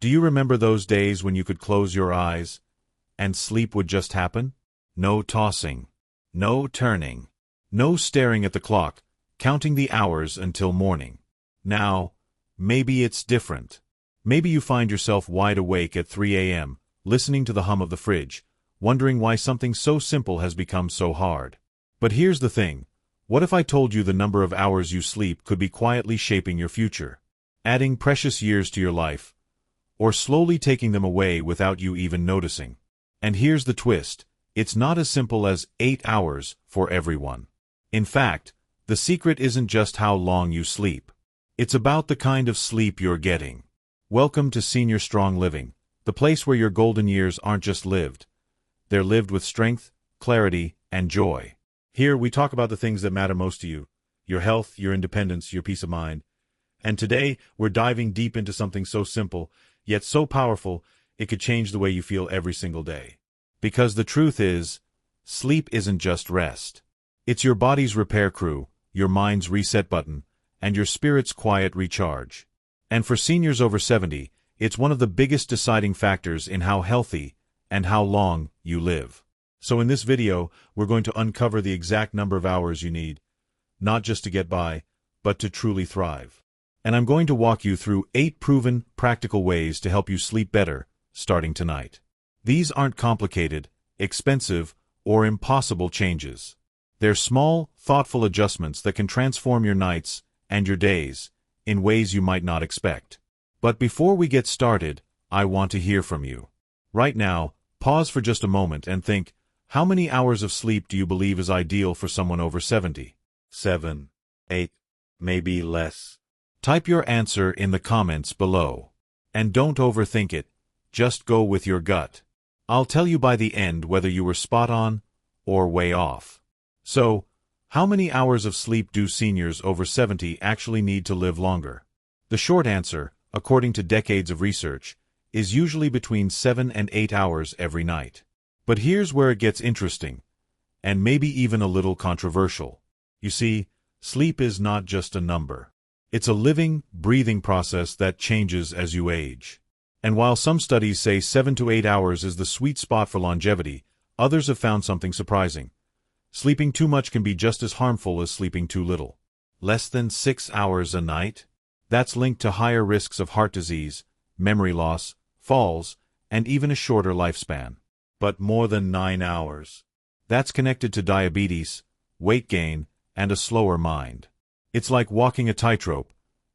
Do you remember those days when you could close your eyes and sleep would just happen? No tossing, no turning, no staring at the clock, counting the hours until morning. Now, maybe it's different. Maybe you find yourself wide awake at 3 a.m., listening to the hum of the fridge, wondering why something so simple has become so hard. But here's the thing. What if I told you the number of hours you sleep could be quietly shaping your future, adding precious years to your life, or slowly taking them away without you even noticing? And here's the twist. It's not as simple as 8 hours for everyone. In fact, the secret isn't just how long you sleep. It's about the kind of sleep you're getting. Welcome to Senior Strong Living, the place where your golden years aren't just lived. They're lived with strength, clarity, and joy. Here we talk about the things that matter most to you, your health, your independence, your peace of mind. And today, we're diving deep into something so simple, yet so powerful, it could change the way you feel every single day. Because the truth is, sleep isn't just rest. It's your body's repair crew, your mind's reset button, and your spirit's quiet recharge. And for seniors over 70, it's one of the biggest deciding factors in how healthy and how long you live. So in this video, we're going to uncover the exact number of hours you need, not just to get by, but to truly thrive. And I'm going to walk you through 8 proven, practical ways to help you sleep better, starting tonight. These aren't complicated, expensive, or impossible changes. They're small, thoughtful adjustments that can transform your nights and your days in ways you might not expect. But before we get started, I want to hear from you. Right now, pause for just a moment and think, how many hours of sleep do you believe is ideal for someone over 70? 7, 8, maybe less. Type your answer in the comments below. And don't overthink it, just go with your gut. I'll tell you by the end whether you were spot on or way off. So, how many hours of sleep do seniors over 70 actually need to live longer? The short answer, according to decades of research, is usually between 7 and 8 hours every night. But here's where it gets interesting, and maybe even a little controversial. You see, sleep is not just a number. It's a living, breathing process that changes as you age. And while some studies say 7 to 8 hours is the sweet spot for longevity, others have found something surprising. Sleeping too much can be just as harmful as sleeping too little. Less than 6 hours a night? That's linked to higher risks of heart disease, memory loss, falls, and even a shorter lifespan. But more than 9 hours. That's connected to diabetes, weight gain, and a slower mind. It's like walking a tightrope.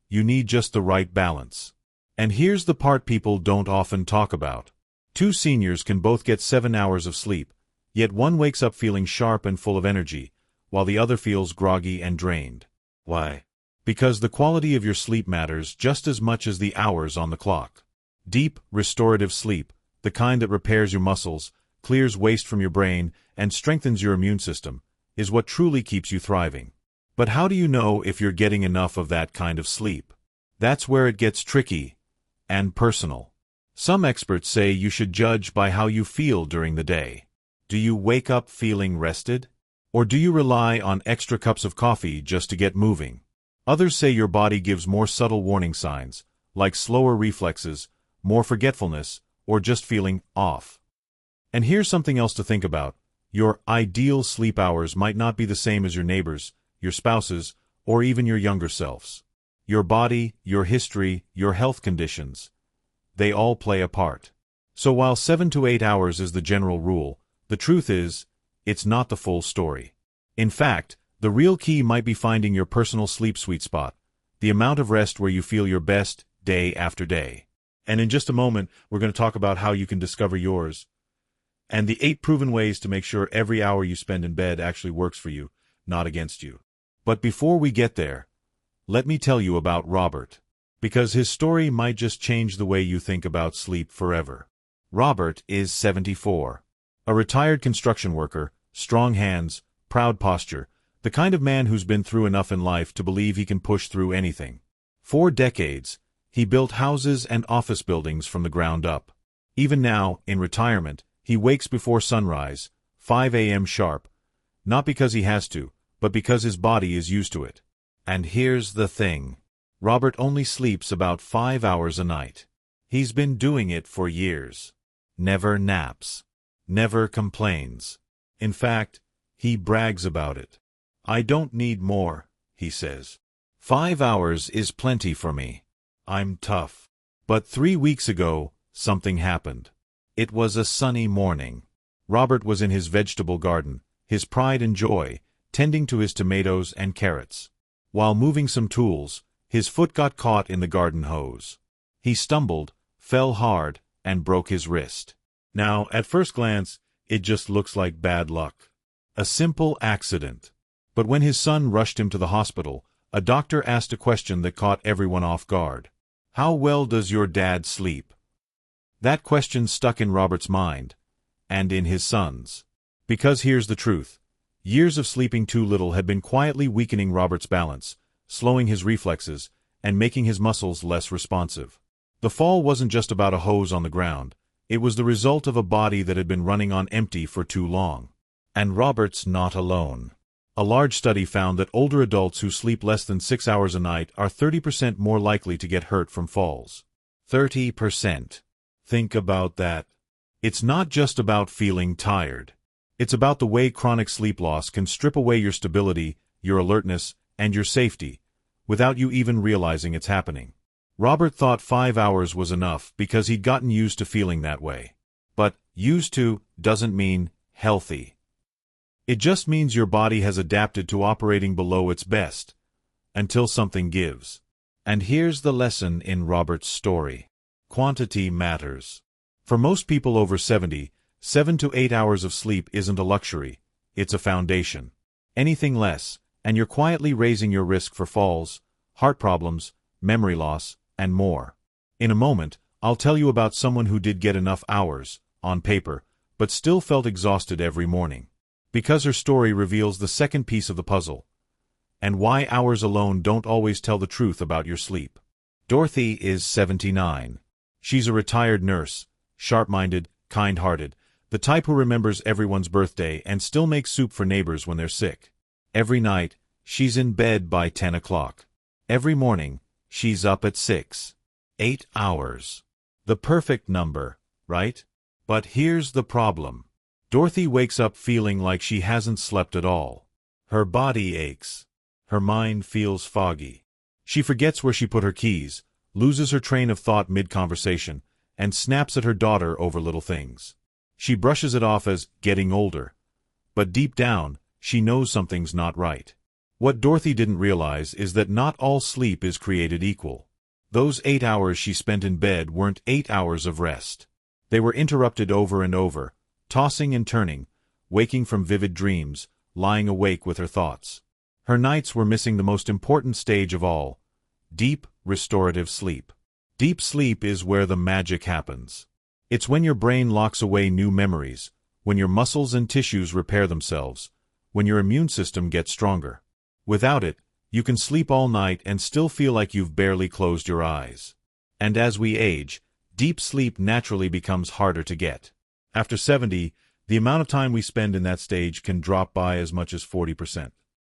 You need just the right balance. And here's the part people don't often talk about. 2 seniors can both get 7 hours of sleep, yet one wakes up feeling sharp and full of energy, while the other feels groggy and drained. Why? Because the quality of your sleep matters just as much as the hours on the clock. Deep, restorative sleep, the kind that repairs your muscles, clears waste from your brain, and strengthens your immune system, is what truly keeps you thriving. But how do you know if you're getting enough of that kind of sleep? That's where it gets tricky and personal. Some experts say you should judge by how you feel during the day. Do you wake up feeling rested? Or do you rely on extra cups of coffee just to get moving? Others say your body gives more subtle warning signs, like slower reflexes, more forgetfulness, or just feeling off. And here's something else to think about. Your ideal sleep hours might not be the same as your neighbors, your spouses, or even your younger selves. Your body, your history, your health conditions, they all play a part. So while 7 to 8 hours is the general rule, the truth is, it's not the full story. In fact, the real key might be finding your personal sleep sweet spot, the amount of rest where you feel your best day after day. And in just a moment, we're going to talk about how you can discover yours, and the 8 proven ways to make sure every hour you spend in bed actually works for you, not against you. But before we get there, let me tell you about Robert, because his story might just change the way you think about sleep forever. Robert is 74. A retired construction worker, strong hands, proud posture, the kind of man who's been through enough in life to believe he can push through anything. For decades, he built houses and office buildings from the ground up. Even now, in retirement, he wakes before sunrise, 5 a.m. sharp, not because he has to, but because his body is used to it. And here's the thing. Robert only sleeps about 5 hours a night. He's been doing it for years. Never naps. Never complains. In fact, he brags about it. I don't need more, he says. 5 hours is plenty for me. I'm tough. But 3 weeks ago, something happened. It was a sunny morning. Robert was in his vegetable garden, his pride and joy, tending to his tomatoes and carrots. While moving some tools, his foot got caught in the garden hose. He stumbled, fell hard, and broke his wrist. Now, at first glance, it just looks like bad luck. A simple accident. But when his son rushed him to the hospital, a doctor asked a question that caught everyone off guard. How well does your dad sleep? That question stuck in Robert's mind, and in his son's. Because here's the truth. Years of sleeping too little had been quietly weakening Robert's balance, slowing his reflexes, and making his muscles less responsive. The fall wasn't just about a hose on the ground. It was the result of a body that had been running on empty for too long. And Robert's not alone. A large study found that older adults who sleep less than 6 hours a night are 30% more likely to get hurt from falls. 30%. Think about that. It's not just about feeling tired. It's about the way chronic sleep loss can strip away your stability, your alertness, and your safety, without you even realizing it's happening. Robert thought 5 hours was enough because he'd gotten used to feeling that way. But used to doesn't mean healthy. It just means your body has adapted to operating below its best, until something gives. And here's the lesson in Robert's story. Quantity matters. For most people over 70, 7 to 8 hours of sleep isn't a luxury, it's a foundation. Anything less, and you're quietly raising your risk for falls, heart problems, memory loss, and more. In a moment, I'll tell you about someone who did get enough hours, on paper, but still felt exhausted every morning. Because her story reveals the second piece of the puzzle, and why hours alone don't always tell the truth about your sleep. Dorothy is 79. She's a retired nurse, sharp-minded, kind-hearted, the type who remembers everyone's birthday and still makes soup for neighbors when they're sick. Every night, she's in bed by 10 o'clock. Every morning, she's up at 6. 8 hours. The perfect number, right? But here's the problem. Dorothy wakes up feeling like she hasn't slept at all. Her body aches. Her mind feels foggy. She forgets where she put her keys, loses her train of thought mid-conversation, and snaps at her daughter over little things. She brushes it off as getting older. But deep down, she knows something's not right. What Dorothy didn't realize is that not all sleep is created equal. Those 8 hours she spent in bed weren't 8 hours of rest. They were interrupted over and over, tossing and turning, waking from vivid dreams, lying awake with her thoughts. Her nights were missing the most important stage of all, deep, restorative sleep. Deep sleep is where the magic happens. It's when your brain locks away new memories, when your muscles and tissues repair themselves, when your immune system gets stronger. Without it, you can sleep all night and still feel like you've barely closed your eyes. And as we age, deep sleep naturally becomes harder to get. After 70, the amount of time we spend in that stage can drop by as much as 40%.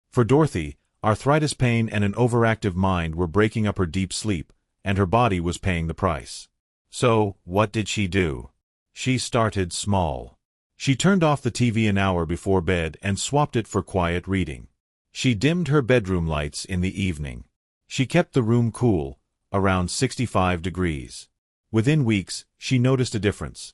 For Dorothy, arthritis pain and an overactive mind were breaking up her deep sleep, and her body was paying the price. So, what did she do? She started small. She turned off the TV an hour before bed and swapped it for quiet reading. She dimmed her bedroom lights in the evening. She kept the room cool, around 65 degrees. Within weeks, she noticed a difference.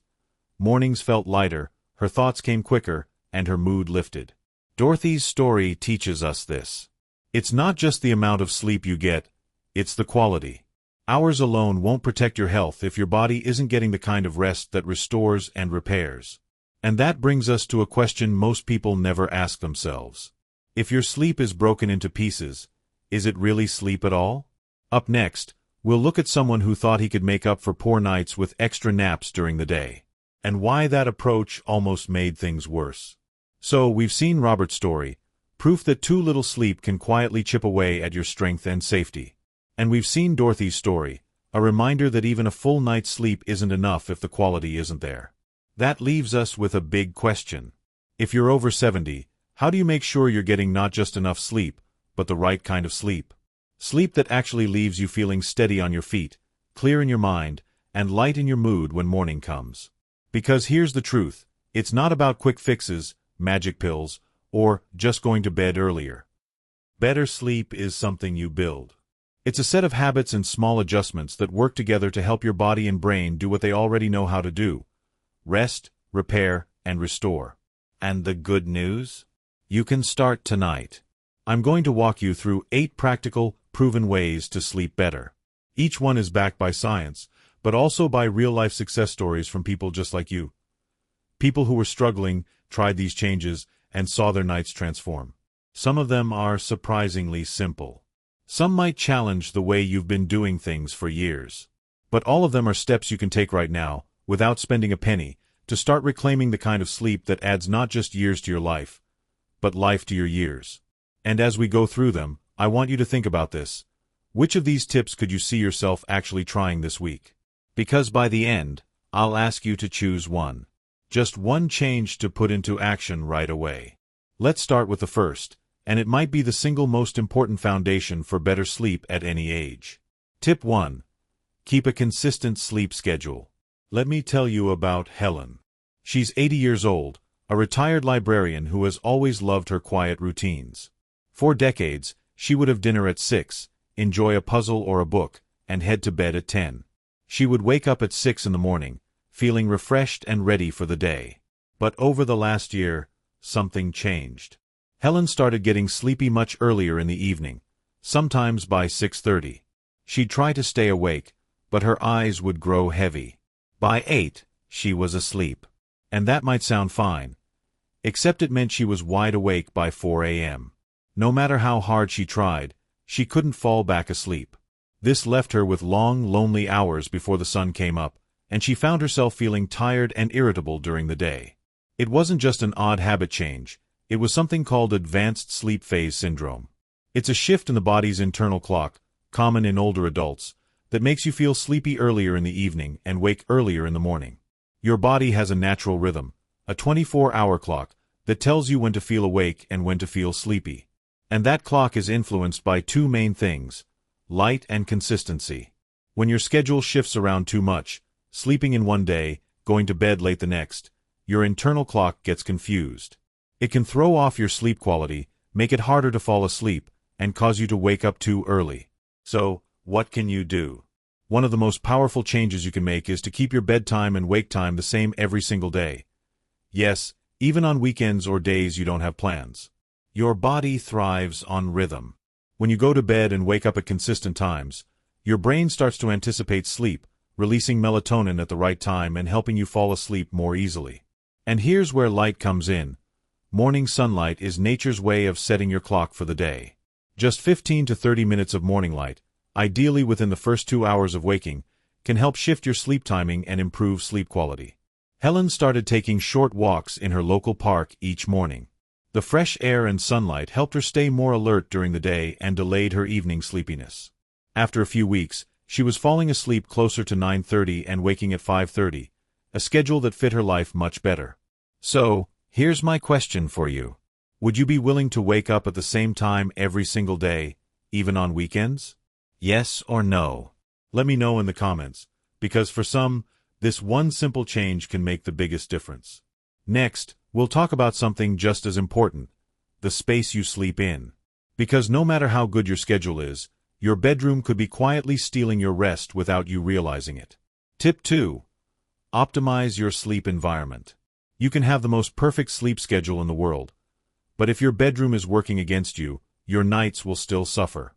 Mornings felt lighter, her thoughts came quicker, and her mood lifted. Dorothy's story teaches us this. It's not just the amount of sleep you get, it's the quality. Hours alone won't protect your health if your body isn't getting the kind of rest that restores and repairs. And that brings us to a question most people never ask themselves. If your sleep is broken into pieces, is it really sleep at all? Up next, we'll look at someone who thought he could make up for poor nights with extra naps during the day, and why that approach almost made things worse. So, we've seen Robert's story, proof that too little sleep can quietly chip away at your strength and safety. And we've seen Dorothy's story, a reminder that even a full night's sleep isn't enough if the quality isn't there. That leaves us with a big question. If you're over 70, how do you make sure you're getting not just enough sleep, but the right kind of sleep? Sleep that actually leaves you feeling steady on your feet, clear in your mind, and lighten your mood when morning comes. Because here's the truth, it's not about quick fixes, magic pills, or just going to bed earlier. Better sleep is something you build. It's a set of habits and small adjustments that work together to help your body and brain do what they already know how to do: rest, repair, and restore. And the good news? You can start tonight. I'm going to walk you through 8 practical, proven ways to sleep better. Each one is backed by science, but also by real-life success stories from people just like you. People who were struggling, tried these changes, and saw their nights transform. Some of them are surprisingly simple. Some might challenge the way you've been doing things for years. But all of them are steps you can take right now, without spending a penny, to start reclaiming the kind of sleep that adds not just years to your life, but life to your years. And as we go through them, I want you to think about this. Which of these tips could you see yourself actually trying this week? Because by the end, I'll ask you to choose one. Just one change to put into action right away. Let's start with the first, and it might be the single most important foundation for better sleep at any age. Tip 1. Keep a consistent sleep schedule. Let me tell you about Helen. She's 80 years old, a retired librarian who has always loved her quiet routines. For decades, she would have dinner at 6, enjoy a puzzle or a book, and head to bed at 10. She would wake up at 6 in the morning, feeling refreshed and ready for the day. But over the last year, something changed. Helen started getting sleepy much earlier in the evening, sometimes by 6:30. She'd try to stay awake, but her eyes would grow heavy. By 8, she was asleep. And that might sound fine, except it meant she was wide awake by 4 a.m. No matter how hard she tried, she couldn't fall back asleep. This left her with long, lonely hours before the sun came up, and she found herself feeling tired and irritable during the day. It wasn't just an odd habit change, it was something called advanced sleep phase syndrome. It's a shift in the body's internal clock, common in older adults, that makes you feel sleepy earlier in the evening and wake earlier in the morning. Your body has a natural rhythm, a 24-hour clock, that tells you when to feel awake and when to feel sleepy. And that clock is influenced by 2 main things: light and consistency. When your schedule shifts around too much, sleeping in one day, going to bed late the next, your internal clock gets confused. It can throw off your sleep quality, make it harder to fall asleep, and cause you to wake up too early. So, what can you do? One of the most powerful changes you can make is to keep your bedtime and wake time the same every single day. Yes, even on weekends or days you don't have plans. Your body thrives on rhythm. When you go to bed and wake up at consistent times, your brain starts to anticipate sleep, releasing melatonin at the right time and helping you fall asleep more easily. And here's where light comes in. Morning sunlight is nature's way of setting your clock for the day. Just 15 to 30 minutes of morning light, ideally within the first 2 hours of waking, can help shift your sleep timing and improve sleep quality. Helen started taking short walks in her local park each morning. The fresh air and sunlight helped her stay more alert during the day and delayed her evening sleepiness. After a few weeks, she was falling asleep closer to 9:30 and waking at 5:30, a schedule that fit her life much better. So, here's my question for you. Would you be willing to wake up at the same time every single day, even on weekends? Yes or no? Let me know in the comments, because for some, this one simple change can make the biggest difference. Next, we'll talk about something just as important: the space you sleep in. Because no matter how good your schedule is, your bedroom could be quietly stealing your rest without you realizing it. Tip 2. Optimize your sleep environment. You can have the most perfect sleep schedule in the world, but if your bedroom is working against you, your nights will still suffer.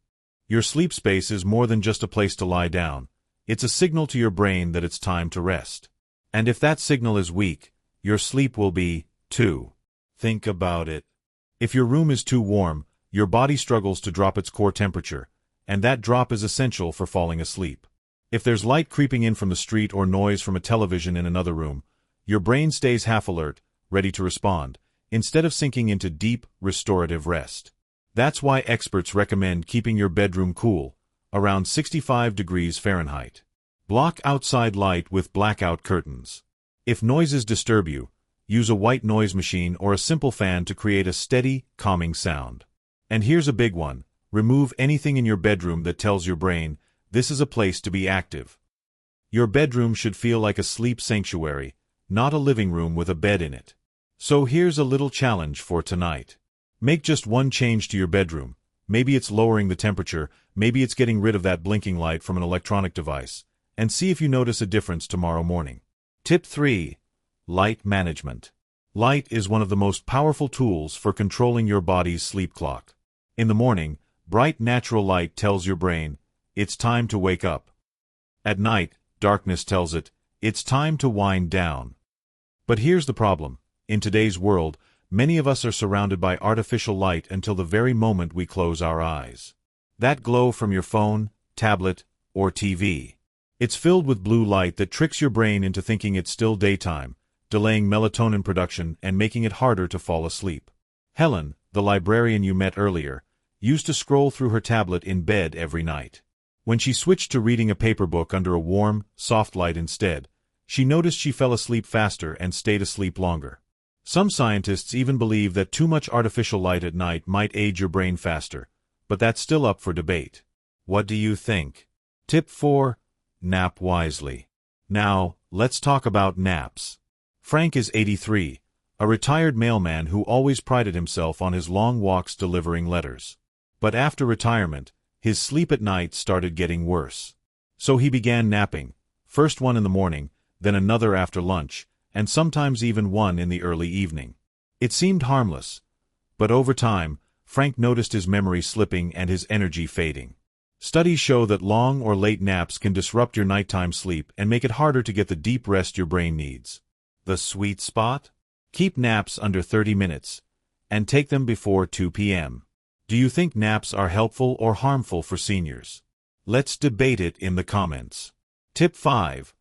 Your sleep space is more than just a place to lie down. It's a signal to your brain that it's time to rest. And if that signal is weak, your sleep will be, too. Think about it. If your room is too warm, your body struggles to drop its core temperature, and that drop is essential for falling asleep. If there's light creeping in from the street or noise from a television in another room, your brain stays half alert, ready to respond, instead of sinking into deep, restorative rest. That's why experts recommend keeping your bedroom cool, around 65 degrees Fahrenheit. Block outside light with blackout curtains. If noises disturb you, use a white noise machine or a simple fan to create a steady, calming sound. And here's a big one: remove anything in your bedroom that tells your brain, this is a place to be active. Your bedroom should feel like a sleep sanctuary, not a living room with a bed in it. So here's a little challenge for tonight. Make just one change to your bedroom. Maybe it's lowering the temperature, maybe it's getting rid of that blinking light from an electronic device, and see if you notice a difference tomorrow morning. Tip 3. Light management. Light is one of the most powerful tools for controlling your body's sleep clock. In the morning, bright natural light tells your brain, it's time to wake up. At night, darkness tells it, it's time to wind down. But here's the problem. In today's world, many of us are surrounded by artificial light until the very moment we close our eyes. That glow from your phone, tablet, or TV. It's filled with blue light that tricks your brain into thinking it's still daytime, delaying melatonin production and making it harder to fall asleep. Helen, the librarian you met earlier, used to scroll through her tablet in bed every night. When she switched to reading a paper book under a warm, soft light instead, she noticed she fell asleep faster and stayed asleep longer. Some scientists even believe that too much artificial light at night might age your brain faster, but that's still up for debate. What do you think? Tip 4. Nap wisely. Now, let's talk about naps. Frank is 83, a retired mailman who always prided himself on his long walks delivering letters. But after retirement, his sleep at night started getting worse. So he began napping, first one in the morning, then another after lunch, and sometimes even one in the early evening. It seemed harmless, but over time, Frank noticed his memory slipping and his energy fading. Studies show that long or late naps can disrupt your nighttime sleep and make it harder to get the deep rest your brain needs. The sweet spot? Keep naps under 30 minutes, and take them before 2 p.m. Do you think naps are helpful or harmful for seniors? Let's debate it in the comments. Tip 5.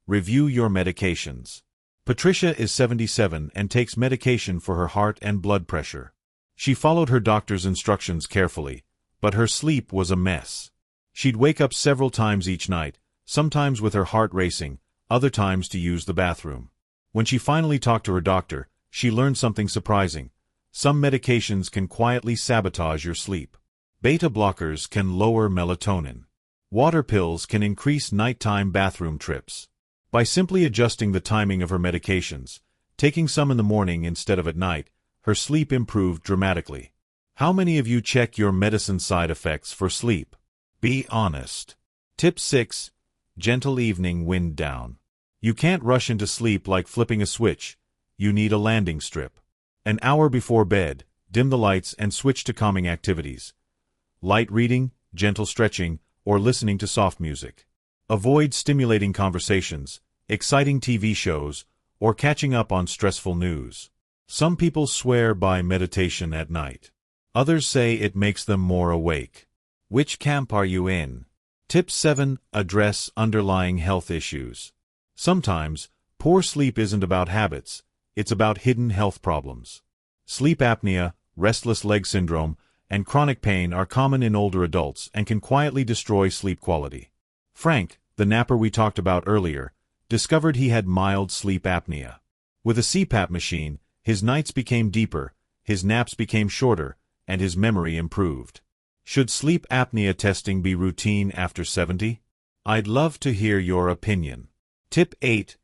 Review your medications. Patricia is 77 and takes medication for her heart and blood pressure. She followed her doctor's instructions carefully, but her sleep was a mess. She'd wake up several times each night, sometimes with her heart racing, other times to use the bathroom. When she finally talked to her doctor, she learned something surprising. Some medications can quietly sabotage your sleep. Beta blockers can lower melatonin. Water pills can increase nighttime bathroom trips. By simply adjusting the timing of her medications, taking some in the morning instead of at night, her sleep improved dramatically. How many of you check your medicine side effects for sleep? Be honest. Tip 6. Gentle evening wind down. You can't rush into sleep like flipping a switch. You need a landing strip. An hour before bed, dim the lights and switch to calming activities. Light reading, gentle stretching, or listening to soft music. Avoid stimulating conversations, exciting TV shows, or catching up on stressful news. Some people swear by meditation at night. Others say it makes them more awake. Which camp are you in? Tip 7. Address underlying health issues. Sometimes, poor sleep isn't about habits, it's about hidden health problems. Sleep apnea, restless leg syndrome, and chronic pain are common in older adults and can quietly destroy sleep quality. Frank, the napper we talked about earlier, discovered he had mild sleep apnea. With a CPAP machine, his nights became deeper, his naps became shorter, and his memory improved. Should sleep apnea testing be routine after 70? I'd love to hear your opinion. Tip 8.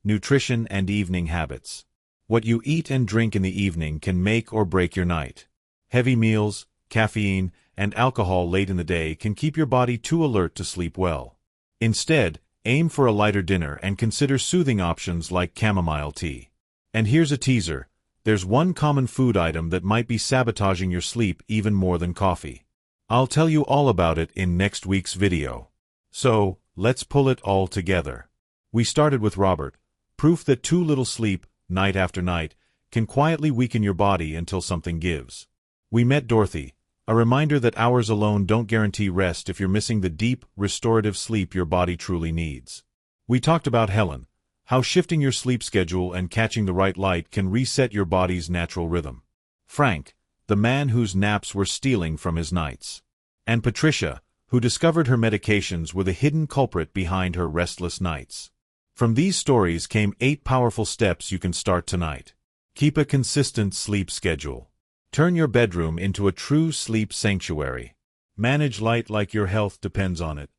Nutrition and evening habits. What you eat and drink in the evening can make or break your night. Heavy meals, caffeine, and alcohol late in the day can keep your body too alert to sleep well. Instead, aim for a lighter dinner and consider soothing options like chamomile tea. And here's a teaser. There's one common food item that might be sabotaging your sleep even more than coffee. I'll tell you all about it in next week's video. So, let's pull it all together. We started with Robert, proof that too little sleep, night after night, can quietly weaken your body until something gives. We met Dorothy, a reminder that hours alone don't guarantee rest if you're missing the deep, restorative sleep your body truly needs. We talked about Helen, how shifting your sleep schedule and catching the right light can reset your body's natural rhythm. Frank, the man whose naps were stealing from his nights. And Patricia, who discovered her medications were the hidden culprit behind her restless nights. From these stories came 8 powerful steps you can start tonight. Keep a consistent sleep schedule. Turn your bedroom into a true sleep sanctuary. Manage light like your health depends on it,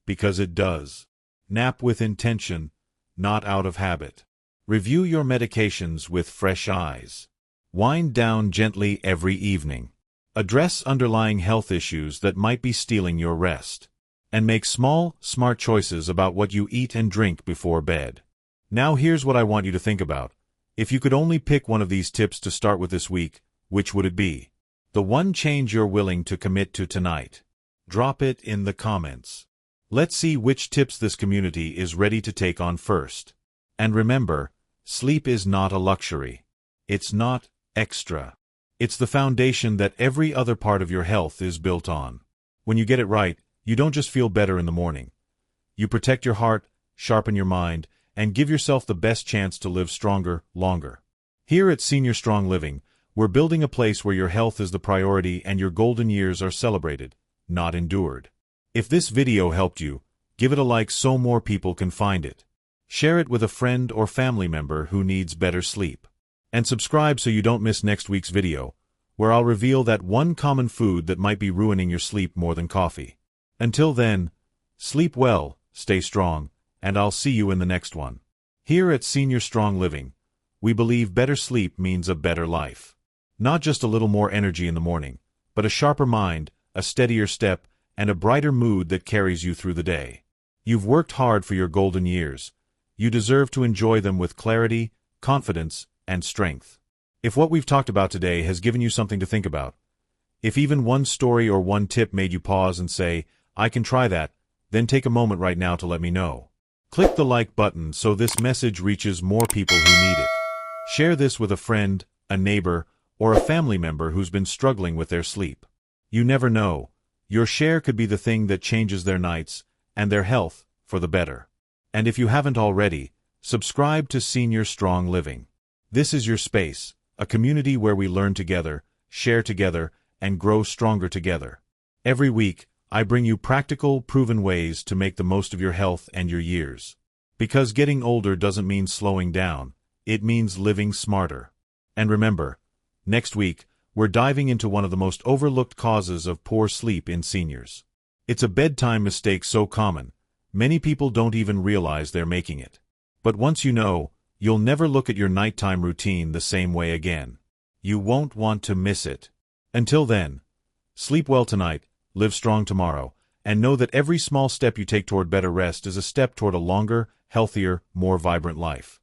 because it does. Nap with intention, not out of habit. Review your medications with fresh eyes. Wind down gently every evening. Address underlying health issues that might be stealing your rest. And make small, smart choices about what you eat and drink before bed. Now here's what I want you to think about. If you could only pick one of these tips to start with this week, which would it be? The one change you're willing to commit to tonight. Drop it in the comments. Let's see which tips this community is ready to take on first. And remember, sleep is not a luxury. It's not extra. It's the foundation that every other part of your health is built on. When you get it right, you don't just feel better in the morning. You protect your heart, sharpen your mind, and give yourself the best chance to live stronger, longer. Here at Senior Strong Living, we're building a place where your health is the priority and your golden years are celebrated, not endured. If this video helped you, give it a like so more people can find it. Share it with a friend or family member who needs better sleep. And subscribe so you don't miss next week's video, where I'll reveal that one common food that might be ruining your sleep more than coffee. Until then, sleep well, stay strong, and I'll see you in the next one. Here at Senior Strong Living, we believe better sleep means a better life. Not just a little more energy in the morning, but a sharper mind, a steadier step, and a brighter mood that carries you through the day. You've worked hard for your golden years. You deserve to enjoy them with clarity, confidence, and strength. If what we've talked about today has given you something to think about, if even one story or one tip made you pause and say, I can try that, then take a moment right now to let me know. Click the like button so this message reaches more people who need it. Share this with a friend, a neighbor, or a family member who's been struggling with their sleep. You never know. Your share could be the thing that changes their nights and their health for the better. And if you haven't already, subscribe to Senior Strong Living. This is your space, a community where we learn together, share together, and grow stronger together. Every week, I bring you practical, proven ways to make the most of your health and your years. Because getting older doesn't mean slowing down, it means living smarter. And remember, next week, we're diving into one of the most overlooked causes of poor sleep in seniors. It's a bedtime mistake so common, many people don't even realize they're making it. But once you know, you'll never look at your nighttime routine the same way again. You won't want to miss it. Until then, sleep well tonight, live strong tomorrow, and know that every small step you take toward better rest is a step toward a longer, healthier, more vibrant life.